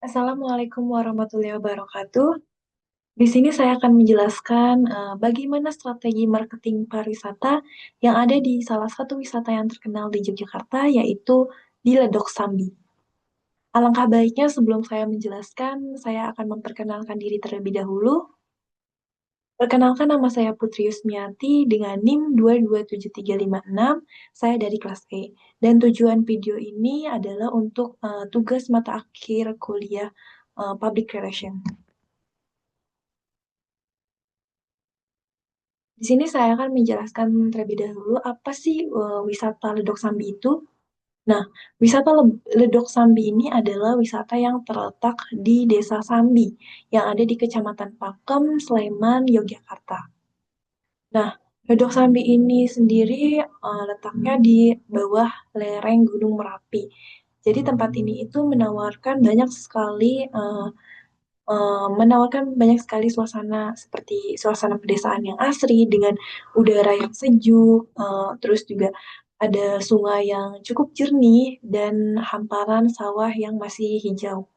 Assalamualaikum warahmatullahi wabarakatuh. Di sini saya akan menjelaskan bagaimana strategi marketing pariwisata yang ada di salah satu wisata yang terkenal di Yogyakarta, yaitu di Ledok Sambi. Alangkah baiknya sebelum saya menjelaskan, saya akan memperkenalkan diri terlebih dahulu. Perkenalkan, nama saya Putri Yusmiati dengan NIM 227356. Saya dari kelas E. Dan tujuan video ini adalah untuk tugas mata akhir kuliah Public Relation. Di sini saya akan menjelaskan terlebih dahulu apa sih wisata Ledok Sambi itu. Nah, wisata Ledok Sambi ini adalah wisata yang terletak di Desa Sambi yang ada di Kecamatan Pakem, Sleman, Yogyakarta. Nah, Ledok Sambi ini sendiri letaknya di bawah lereng Gunung Merapi. Jadi tempat ini itu menawarkan banyak sekali suasana seperti suasana pedesaan yang asri dengan udara yang sejuk, terus juga ada sungai yang cukup jernih dan hamparan sawah yang masih hijau.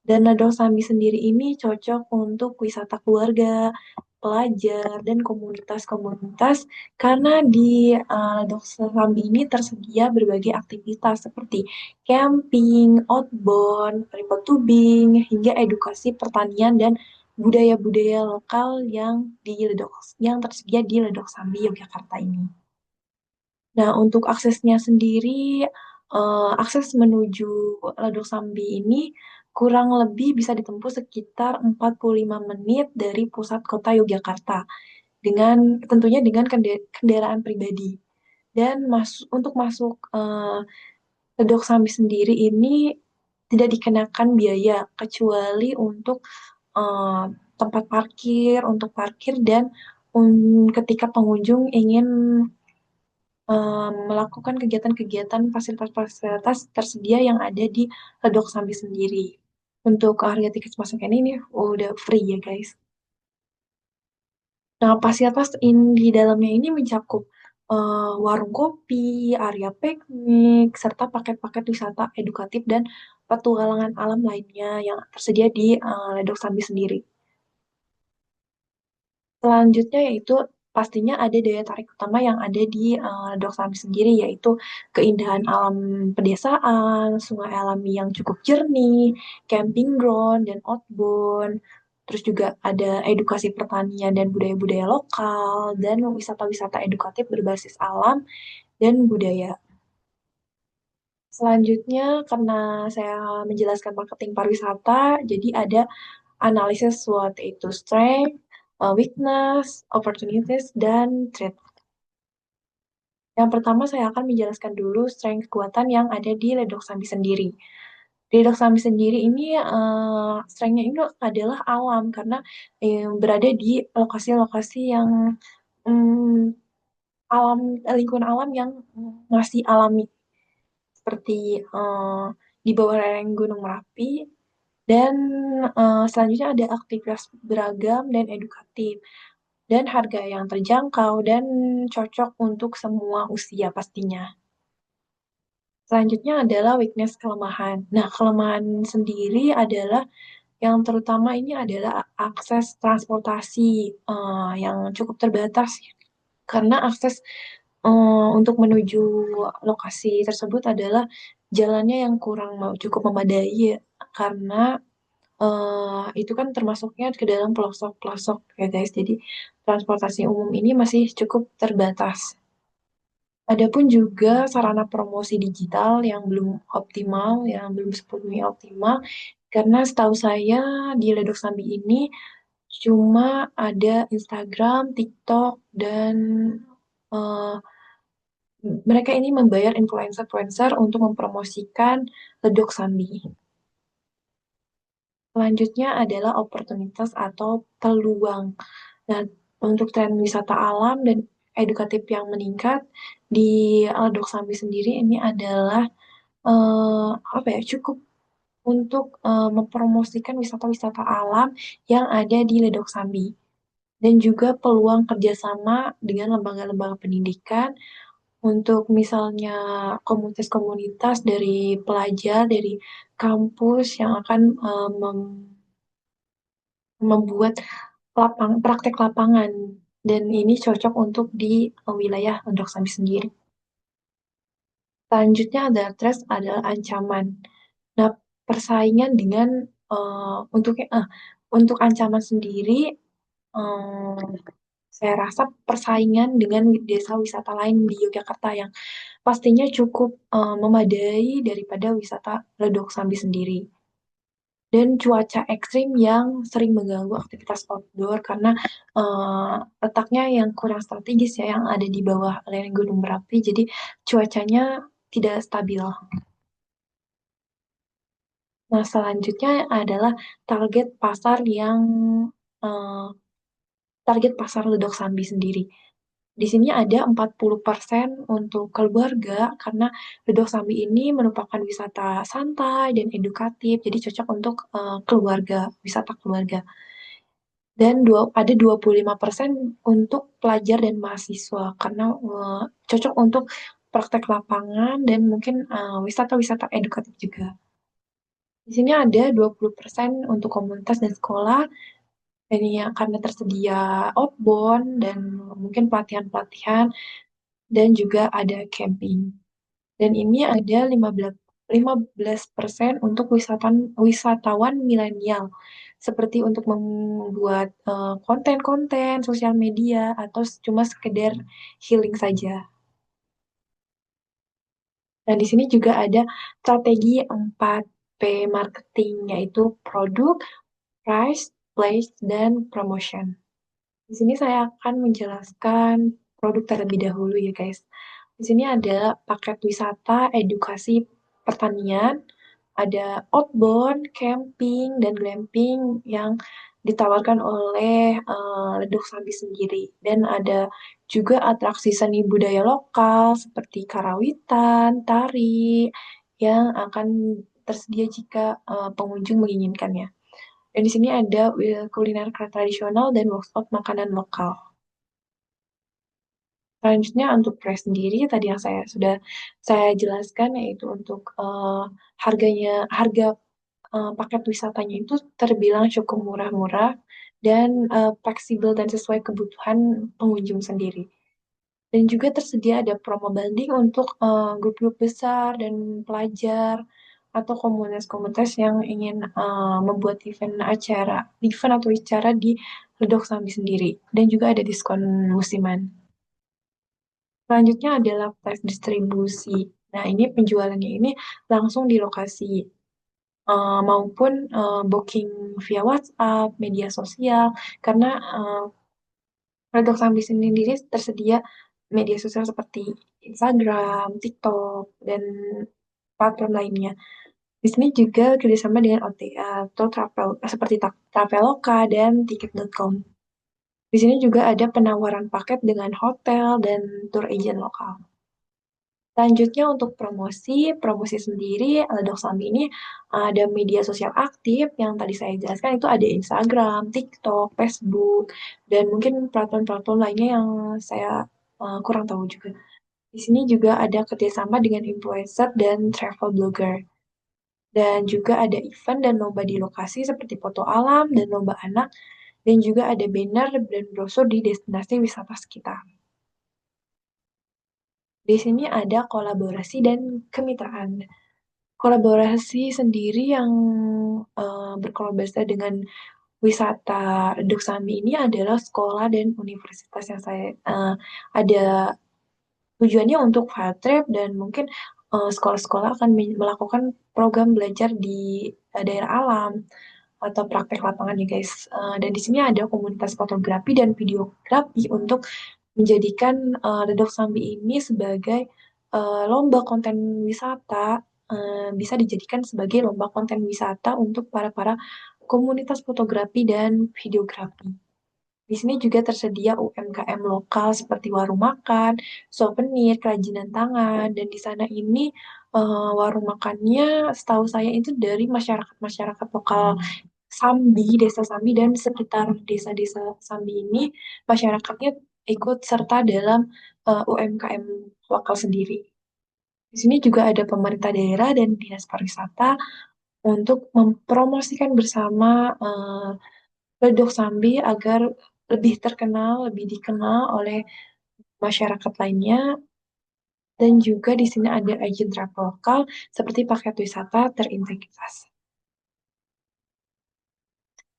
Dan Ladang Sambi sendiri ini cocok untuk wisata keluarga, pelajar, dan komunitas-komunitas karena di Ladang Sambi ini tersedia berbagai aktivitas seperti camping, outbound, remote tubing, hingga edukasi pertanian dan budaya-budaya lokal yang tersedia di Ledok Sambi Yogyakarta ini. Nah, untuk aksesnya sendiri, akses menuju Ledok Sambi ini kurang lebih bisa ditempuh sekitar 45 menit dari pusat kota Yogyakarta, dengan tentunya dengan kendaraan pribadi. Dan untuk masuk Ledok Sambi sendiri ini tidak dikenakan biaya, kecuali untuk eh, tempat parkir, untuk parkir, dan ketika pengunjung ingin melakukan kegiatan-kegiatan fasilitas-fasilitas tersedia yang ada di Ledok Sambi sendiri. Untuk harga tiket masuk ini udah free ya guys. Nah, fasilitas di dalamnya ini mencakup warung kopi, area piknik, serta paket-paket wisata edukatif dan petualangan alam lainnya yang tersedia di Ledok Sambi sendiri. Selanjutnya yaitu pastinya ada daya tarik utama yang ada di Dok Sambi sendiri, yaitu keindahan alam pedesaan, sungai alami yang cukup jernih, camping ground dan outbound, terus juga ada edukasi pertanian dan budaya-budaya lokal, dan wisata-wisata edukatif berbasis alam dan budaya. Selanjutnya, karena saya menjelaskan marketing pariwisata, jadi ada analisis SWOT, yaitu strength, weakness, opportunities, dan threat. Yang pertama saya akan menjelaskan dulu strength kekuatan yang ada di Ledok Sambi sendiri. Di Ledok Sambi sendiri ini strength-nya ini adalah alam karena berada di lokasi-lokasi yang mm, alam lingkungan alam yang masih alami seperti di bawah lereng Gunung Merapi. Dan selanjutnya ada aktivitas beragam dan edukatif, dan harga yang terjangkau dan cocok untuk semua usia pastinya. Selanjutnya adalah weakness, kelemahan. Nah, kelemahan sendiri adalah yang terutama ini adalah akses transportasi yang cukup terbatas karena akses untuk menuju lokasi tersebut adalah jalannya yang kurang cukup memadai karena itu kan termasuknya ke dalam pelosok-pelosok ya guys. Jadi transportasi umum ini masih cukup terbatas. Adapun juga sarana promosi digital yang belum optimal, yang belum sepenuhnya optimal, karena setahu saya di Ledok Sambi ini cuma ada Instagram, TikTok, dan eh, mereka ini membayar influencer-influencer untuk mempromosikan Ledok Sambi. Selanjutnya adalah oportunitas atau peluang. Nah, untuk tren wisata alam dan edukatif yang meningkat di Ledok Sambi sendiri ini adalah apa ya, cukup untuk mempromosikan wisata-wisata alam yang ada di Ledok Sambi, dan juga peluang kerjasama dengan lembaga-lembaga pendidikan untuk misalnya komunitas-komunitas dari pelajar dari kampus yang akan membuat praktek lapangan dan ini cocok untuk di wilayah Pondok Sambi sendiri. Selanjutnya adalah stres adalah ancaman. Nah, persaingan dengan untuk ancaman sendiri, eh, saya rasa persaingan dengan desa wisata lain di Yogyakarta yang pastinya cukup memadai daripada wisata Ledok Sambi sendiri. Dan cuaca ekstrim yang sering mengganggu aktivitas outdoor karena letaknya yang kurang strategis ya, yang ada di bawah lereng Gunung Merapi, jadi cuacanya tidak stabil. Nah, selanjutnya adalah target pasar yang eh, target pasar Ledok Sambi sendiri. Di sini ada 40% untuk keluarga karena Ledok Sambi ini merupakan wisata santai dan edukatif, jadi cocok untuk keluarga, wisata keluarga. Dan ada 25% untuk pelajar dan mahasiswa karena cocok untuk praktek lapangan dan mungkin wisata-wisata edukatif juga. Di sini ada 20% untuk komunitas dan sekolah, dan ini karena tersedia outbound dan mungkin pelatihan-pelatihan dan juga ada camping. Dan ini ada 15% untuk wisatawan milenial, seperti untuk membuat konten-konten sosial media atau cuma sekedar healing saja. Nah, di sini juga ada strategi 4P marketing, yaitu produk, price, place, dan promotion. Di sini saya akan menjelaskan produk terlebih dahulu ya guys. Di sini ada paket wisata, edukasi pertanian, ada outbound, camping, dan glamping yang ditawarkan oleh Ledok Sambi sendiri. Dan ada juga atraksi seni budaya lokal seperti karawitan, tari, yang akan tersedia jika pengunjung menginginkannya. Dan di sini ada kuliner tradisional dan workshop makanan lokal. Selanjutnya untuk price sendiri tadi yang saya jelaskan, yaitu untuk harga paket wisatanya itu terbilang cukup murah-murah dan fleksibel dan sesuai kebutuhan pengunjung sendiri. Dan juga tersedia ada promo banding untuk grup-grup besar dan pelajar atau komunitas-komunitas yang ingin membuat event atau acara di Ledok Sambi sendiri. Dan juga ada diskon musiman. Selanjutnya adalah flash distribusi. Nah, ini penjualannya ini langsung di lokasi maupun booking via WhatsApp, media sosial, karena produk Sambi sendiri tersedia media sosial seperti Instagram, TikTok, dan platform lainnya. Di sini juga kerjasama dengan OTA atau travel seperti Traveloka dan Tiket.com. Di sini juga ada penawaran paket dengan hotel dan tour agent lokal. Selanjutnya untuk promosi sendiri, Ledok Sambi ini ada media sosial aktif yang tadi saya jelaskan, itu ada Instagram, TikTok, Facebook, dan mungkin platform-platform lainnya yang saya kurang tahu juga. Di sini juga ada kerjasama dengan influencer dan travel blogger. Dan juga ada event dan lomba di lokasi seperti foto alam dan lomba anak, dan juga ada banner dan brosur di destinasi wisata sekitar. Di sini ada kolaborasi dan kemitraan. Kolaborasi sendiri yang berkolaborasi dengan wisata Reduk Sambi ini adalah sekolah dan universitas yang saya ada tujuannya untuk field trip dan mungkin sekolah-sekolah akan melakukan program belajar di daerah alam atau praktek lapangan ya guys. Dan di sini ada komunitas fotografi dan videografi untuk menjadikan Redok Sambi ini sebagai lomba konten wisata, bisa dijadikan sebagai lomba konten wisata untuk para komunitas fotografi dan videografi. Di sini juga tersedia UMKM lokal seperti warung makan, souvenir, kerajinan tangan, dan di sana ini warung makannya setahu saya itu dari masyarakat-masyarakat lokal Sambi, Desa Sambi, dan sekitar desa-desa Sambi ini, masyarakatnya ikut serta dalam UMKM lokal sendiri. Di sini juga ada pemerintah daerah dan dinas pariwisata untuk mempromosikan bersama Ledok Sambi agar lebih terkenal, lebih dikenal oleh masyarakat lainnya. Dan juga di sini ada agen travel lokal seperti paket wisata terintegrasi.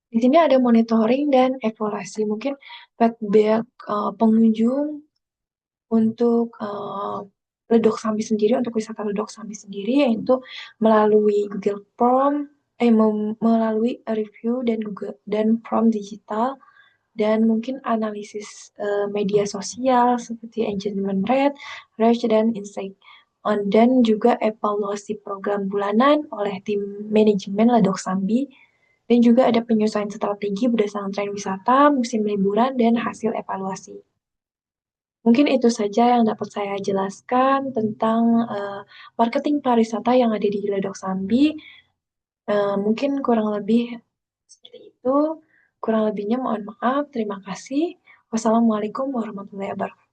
Di sini ada monitoring dan evaluasi. Mungkin feedback pengunjung untuk Ledok Sambi sendiri, untuk wisata Ledok Sambi sendiri, yaitu melalui Google Form, melalui review dan Google dan form digital, dan mungkin analisis media sosial seperti engagement rate, reach, dan insight. Dan juga evaluasi program bulanan oleh tim manajemen Ledok Sambi, dan juga ada penyesuaian strategi berdasarkan tren wisata, musim liburan, dan hasil evaluasi. Mungkin itu saja yang dapat saya jelaskan tentang marketing pariwisata yang ada di Ledok Sambi. Mungkin kurang lebih seperti itu. Kurang lebihnya mohon maaf. Terima kasih. Wassalamualaikum warahmatullahi wabarakatuh.